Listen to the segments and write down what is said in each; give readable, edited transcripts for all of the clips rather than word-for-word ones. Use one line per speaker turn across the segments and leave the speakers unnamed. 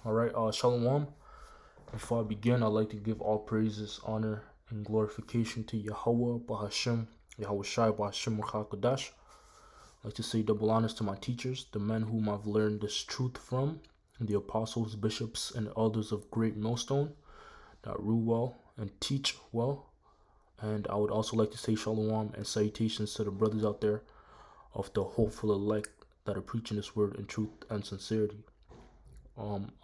All right, Shalom. Before I begin, I'd like to give all praises, honor, and glorification to Yahweh, Bahashim, Yahweh Shai, Bahashim, Ruach I'd like to say double honors to my teachers, the men whom I've learned this truth from, the apostles, bishops, and elders of Great Millstone that rule well and teach well. And I would also like to say Shalom and salutations to the brothers out there of the hopeful elect that are preaching this word in truth and sincerity.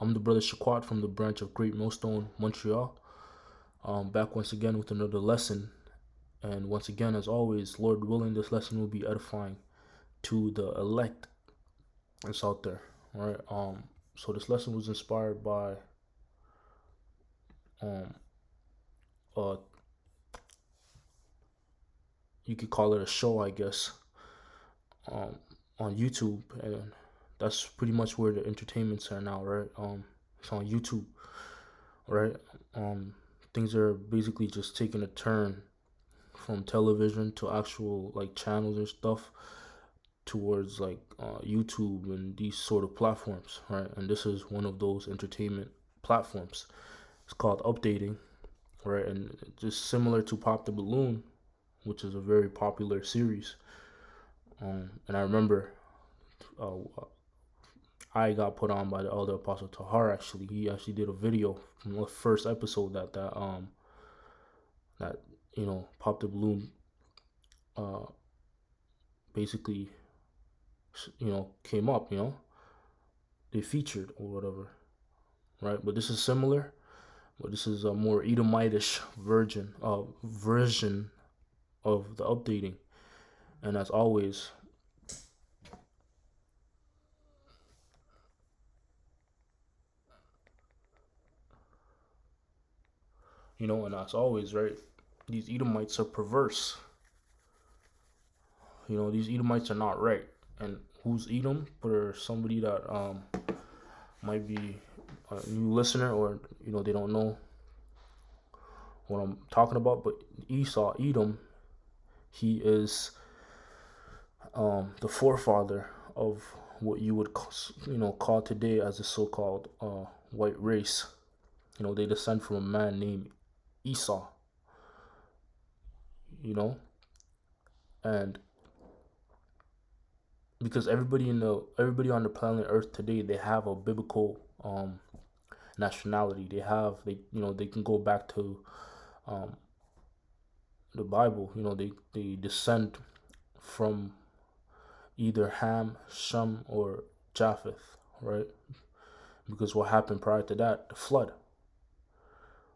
I'm the brother Shaquat from the branch of Great Millstone, Montreal. Back once again with another lesson. And once again, as always, Lord willing, this lesson will be edifying to the elect that's out there. All right. So this lesson was inspired by uh you could call it a show, I guess, on YouTube, and that's pretty much where the entertainments are now, right? It's on YouTube, right? Things are basically just taking a turn from television to actual like channels and stuff towards like YouTube and these sort of platforms, right? And this is one of those entertainment platforms. It's called Updating, right? And just similar to Pop the Balloon, which is a very popular series. And I remember uh, I got put on by the elder apostle Tahar. Actually, he actually did a video from the first episode that Pop the Balloon uh basically came up. They featured or whatever, right? But this is similar, but this is a more Edomitish version of the updating. And as always, right, these Edomites are perverse. These Edomites are not right. And who's Edom? For somebody that might be a new listener, or they don't know what I'm talking about. But Edom, he is the forefather of what you would call today as the so-called white race. They descend from a man named Esau. And because everybody on the planet Earth today, they have a biblical nationality. They can go back to um, the Bible. They descend from either Ham, Shem, or Japheth, right? Because what happened prior to that, the flood.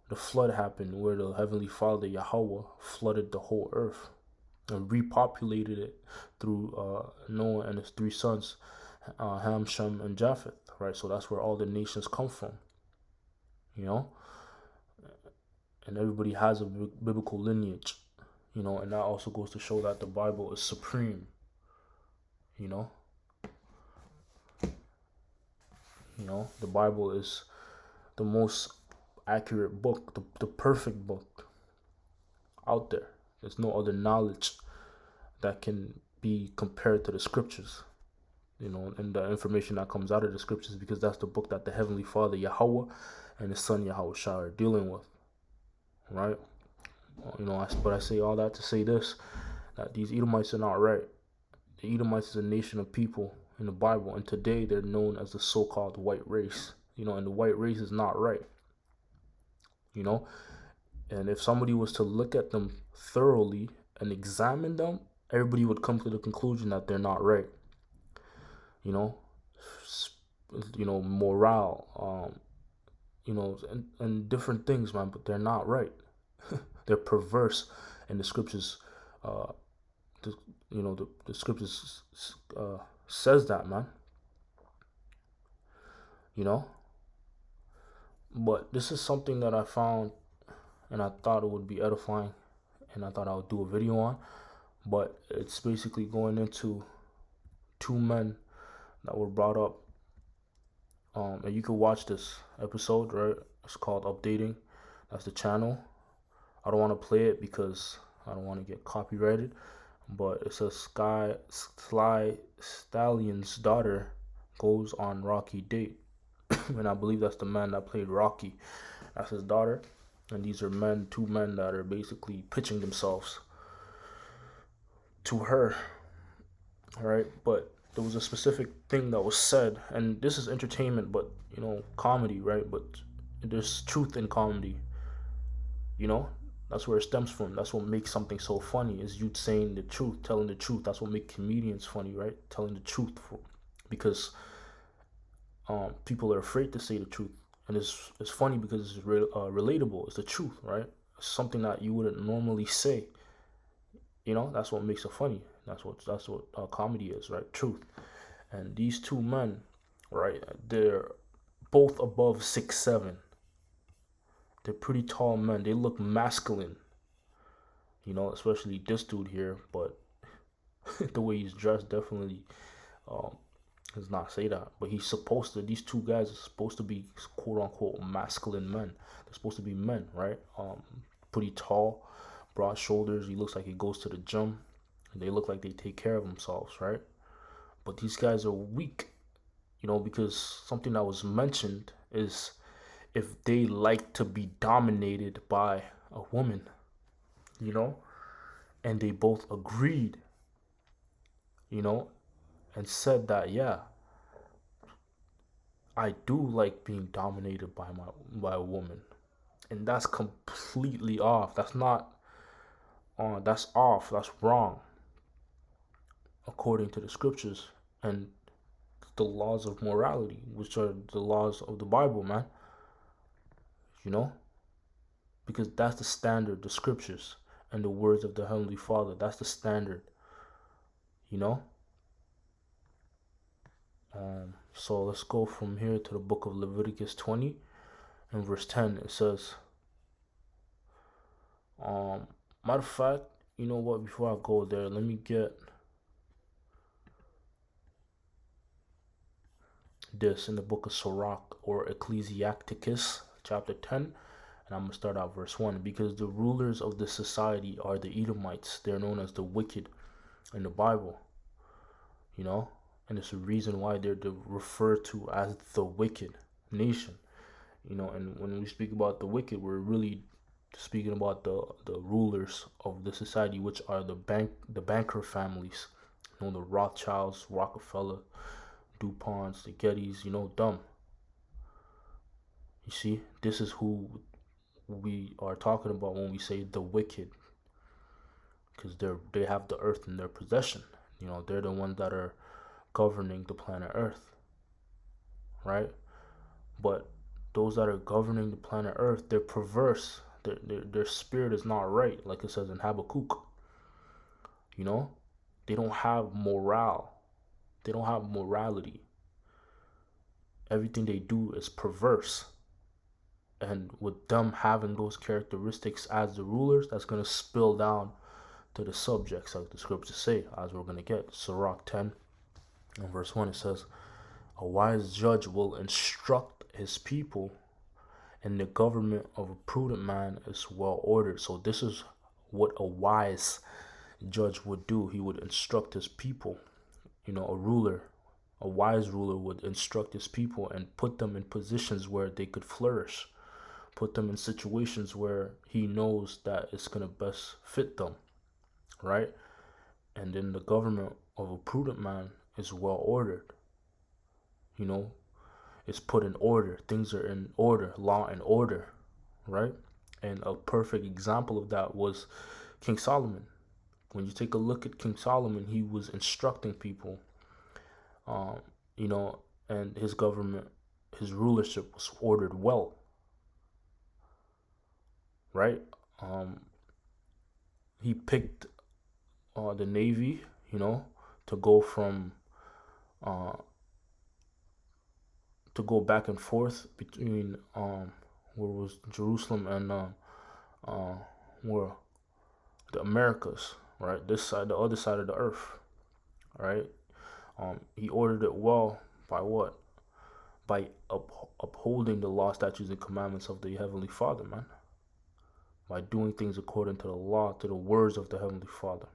The flood happened where the Heavenly Father, Yahweh, flooded the whole earth and repopulated it through Noah and his three sons, Ham, Shem, and Japheth, right? So that's where all the nations come from, and everybody has a biblical lineage, and that also goes to show that the Bible is supreme, you know. The Bible is the most accurate book, the perfect book out there. There's no other knowledge that can be compared to the scriptures, and the information that comes out of the scriptures, because that's the book that the Heavenly Father, Yahweh, and His Son, Yahweh Shai, are dealing with, right? But I say all that to say this, that these Edomites are not right. The Edomites is a nation of people in the Bible, and today they're known as the so-called white race, and the white race is not right, and if somebody was to look at them thoroughly and examine them, everybody would come to the conclusion that they're not right. Morale, and different things, man, but they're not right. They're perverse, and the scriptures, the scriptures says that, man. But this is something that I found, and I thought it would be edifying, and I thought I would do a video on. But it's basically going into two men that were brought up. And you can watch this episode, right? It's called Updating. That's the channel. I don't want to play it because I don't want to get copyrighted. But it says Sly Stallion's daughter goes on rocky date. and I believe that's the man that played Rocky. That's his daughter, and these are men, two men that are basically pitching themselves to her. All right, but there was a specific thing that was said, and this is entertainment, but comedy, right? But there's truth in comedy. You know, that's where it stems from. That's what makes something so funny is you saying the truth, telling the truth. That's what makes comedians funny, right? Telling the truth, because people are afraid to say the truth, and it's funny because it's relatable. It's the truth, right? It's something that you wouldn't normally say. That's what makes it funny. That's what comedy is, right? Truth. And these two men, right? They're both above 6'7". They're pretty tall men. They look masculine, especially this dude here. But the way he's dressed definitely um, does not say that. But he's supposed to. These two guys are supposed to be quote unquote masculine men. They're supposed to be men, right? Pretty tall, broad shoulders. He looks like he goes to the gym. They look like they take care of themselves, right? But these guys are weak, because something that was mentioned is if they like to be dominated by a woman, you know, and they both agreed, you know, and said that, yeah, I do like being dominated by a woman, and that's completely off. That's not on. That's off. That's wrong, according to the scriptures and the laws of morality, which are the laws of the Bible, man. You know, because that's the standard, the scriptures and the words of the Heavenly Father. That's the standard, you know. So let's go from here to the book of Leviticus 20 and verse 10. It says, matter of fact, you know what? Before I go there, let me get this in the book of Sirach or Ecclesiasticus, chapter 10. And I'm going to start out verse 1. Because the rulers of the society are the Edomites. They're known as the wicked in the Bible, you know. And it's a reason why they're referred to as the wicked nation, you know. And when we speak about the wicked, we're really speaking about the rulers of the society, which are the banker families, the Rothschilds, Rockefeller, DuPonts, the Gettys, dumb. You see, this is who we are talking about when we say the wicked, because they have the earth in their possession. They're the ones that are governing the planet Earth, right? But those that are governing the planet Earth, they're perverse. Their spirit is not right, like it says in Habakkuk. They don't have morale. They don't have morality. Everything they do is perverse. And with them having those characteristics as the rulers, that's going to spill down to the subjects, like the scriptures say, as we're going to get. Sirach 10 and verse 1, it says, a wise judge will instruct his people, and the government of a prudent man is well ordered. So this is what a wise judge would do. He would instruct his people. A wise ruler would instruct his people and put them in positions where they could flourish. Put them in situations where he knows that it's going to best fit them, right? And then the government of a prudent man is well ordered. It's put in order. Things are in order, law and order, right? And a perfect example of that was King Solomon. When you take a look at King Solomon, he was instructing people, and his government, his rulership was ordered well, right? He picked the Navy, to go from to go back and forth between where was Jerusalem and where the Americas, right? This side, the other side of the earth, right? He ordered it well by what? By upholding the law, statutes, and commandments of the Heavenly Father, man. By doing things according to the law, to the words of the Heavenly Father.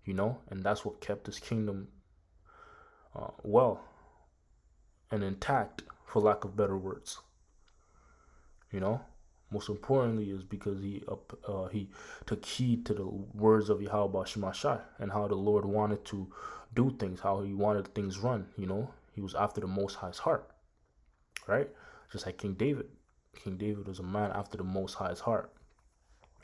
And that's what kept his kingdom well and intact for lack of better words. You know, most importantly is because he took heed to the words of Yahweh Shemashai and how the Lord wanted to do things, how he wanted things run. You know, he was after the Most High's heart, right? Just like King David. King David was a man after the Most High's heart.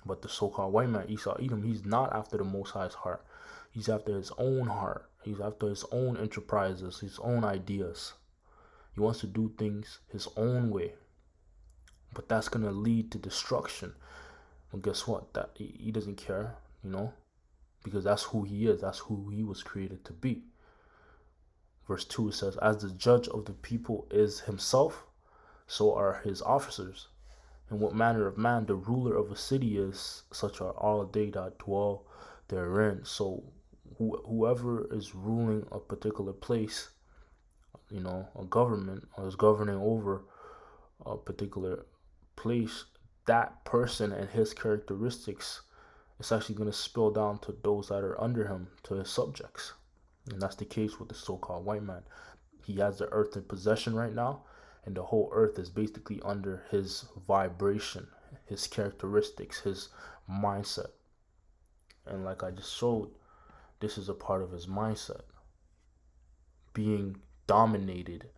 But the so-called white man, Esau Edom, he's not after the Most High's heart. He's after his own heart. He's after his own enterprises, his own ideas. He wants to do things his own way. But that's going to lead to destruction. Well, guess what? That he doesn't care, you know, because that's who he is. That's who he was created to be. Verse 2 says, as the judge of the people is himself, so are his officers. And what manner of man the ruler of a city is, such are all they that dwell therein. So whoever is ruling a particular place, you know, a government, or is governing over a particular place, that person and his characteristics, it's actually going to spill down to those that are under him, to his subjects. And that's the case with the so-called white man. He has the earth in possession right now, and the whole earth is basically under his vibration, his characteristics, his mindset. And like I just showed, this is a part of his mindset. Being dominated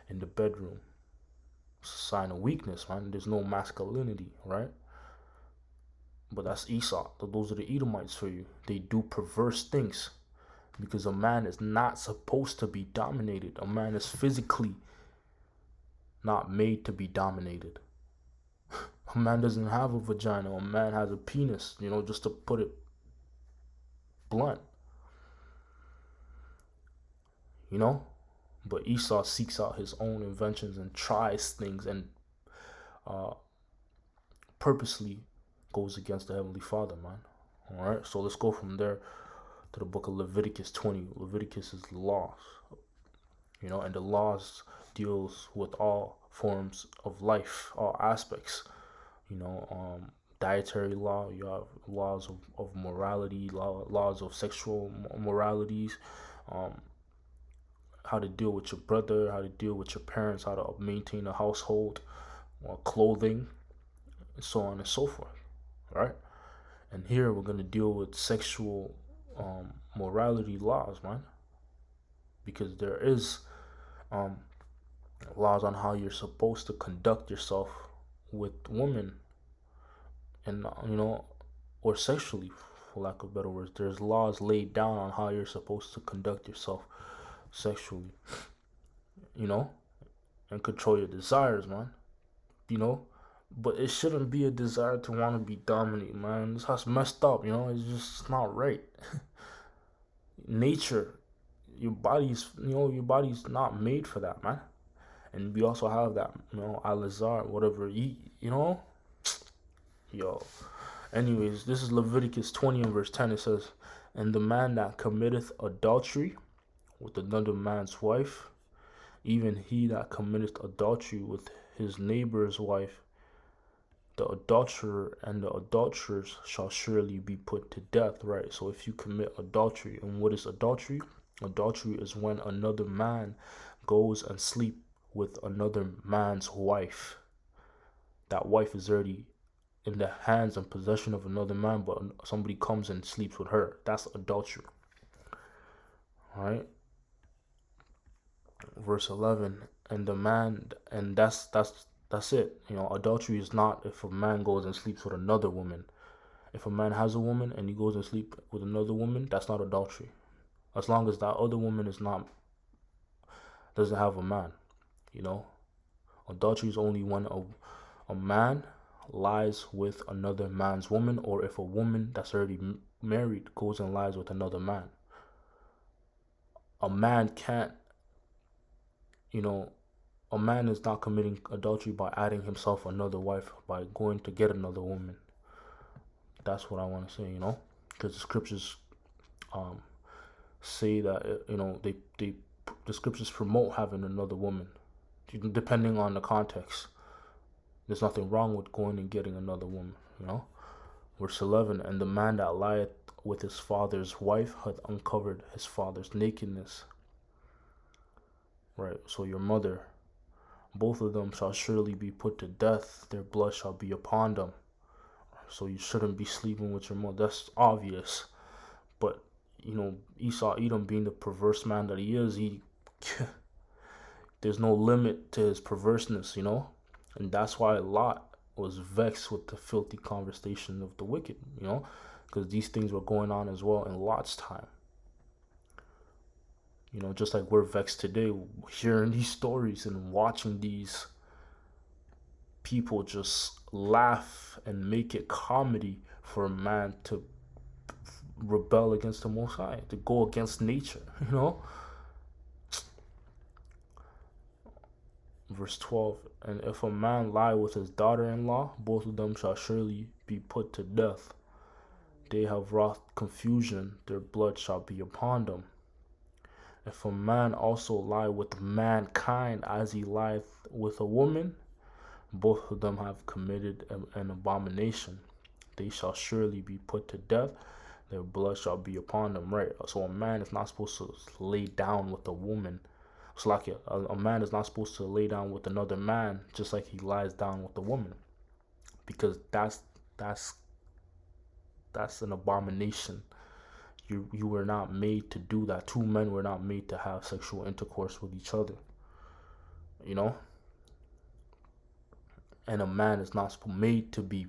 in the bedroom. It's a sign of weakness, man. There's no masculinity, right? But that's Esau. Those are the Edomites for you. They do perverse things. Because a man is not supposed to be dominated. A man is physically not made to be dominated. A man doesn't have a vagina. A man has a penis, you know, just to put it blunt. You know? But Esau seeks out his own inventions and tries things and purposely goes against the Heavenly Father, man. Alright, so let's go from there to the book of Leviticus 20. Leviticus is the laws. You know, and the laws deals with all forms of life, all aspects. You know, dietary law, you have laws of morality, laws of sexual moralities, how to deal with your brother, how to deal with your parents, how to maintain a household, clothing, and so on and so forth, right? And here we're going to deal with sexual morality laws, man, because there is laws on how you're supposed to conduct yourself with women, and you know, or sexually, for lack of better words. There's laws laid down on how you're supposed to conduct yourself sexually, you know, and control your desires, man, you know. But it shouldn't be a desire to want to be dominated, man. This has messed up, you know. It's just not right. Nature, your body's not made for that, man. And we also have that, you know, Al-Azhar, whatever, you know. Yo. Anyways, this is Leviticus 20 and verse 10. It says, and the man that committeth adultery with another man's wife, even he that committeth adultery with his neighbor's wife, the adulterer and the adulterers shall surely be put to death, right? So if you commit adultery, and what is adultery? Adultery is when another man goes and sleep with another man's wife. That wife is already in the hands and possession of another man, but somebody comes and sleeps with her. That's adultery. All right. Verse 11, and the man, and that's it. You know, adultery is not if a man goes and sleeps with another woman. If a man has a woman and he goes and sleep with another woman, that's not adultery. As long as that other woman doesn't have a man, you know. Adultery is only when a man lies with another man's woman, or if a woman that's already married goes and lies with another man. A man can't, you know, a man is not committing adultery by adding himself another wife, by going to get another woman. That's what I want to say, you know, because the scriptures say that, you know, the scriptures promote having another woman, depending on the context. There's nothing wrong with going and getting another woman, you know. Verse 11, and the man that lieth with his father's wife hath uncovered his father's nakedness. Right, so your mother, both of them shall surely be put to death, their blood shall be upon them. So you shouldn't be sleeping with your mother. That's obvious. But, Esau Edom, being the perverse man that he is, there's no limit to his perverseness, And that's why Lot was vexed with the filthy conversation of the wicked, because these things were going on as well in Lot's time. Just like we're vexed today, hearing these stories and watching these people just laugh and make it comedy for a man to rebel against the Most High, to go against nature, Verse 12, and if a man lie with his daughter-in-law, both of them shall surely be put to death. They have wrought confusion, their blood shall be upon them. If a man also lie with mankind as he lieth with a woman, both of them have committed an abomination. They shall surely be put to death, their blood shall be upon them. Right? So a man is not supposed to lay down with a woman. It's like a man is not supposed to lay down with another man just like he lies down with a woman, because that's an abomination. You were not made to do that. Two men were not made to have sexual intercourse with each other, And a man is not made to be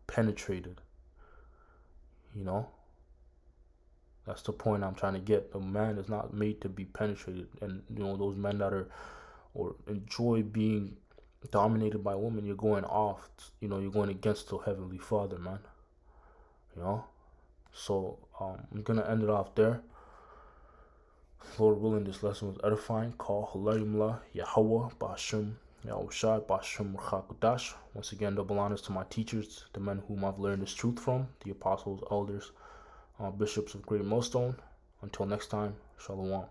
penetrated, That's the point I'm trying to get. A man is not made to be penetrated. And, those men that are or enjoy being dominated by women, you're going off, you're going against the Heavenly Father, man. So I'm gonna end it off there. Lord willing, this lesson was edifying. Call Halayimla Yahweh Bashim Yahushai Bashim Ruchakudash. Once again, double honors to my teachers, the men whom I've learned this truth from, the apostles, elders, bishops of Great Millstone. Until next time, Shalom.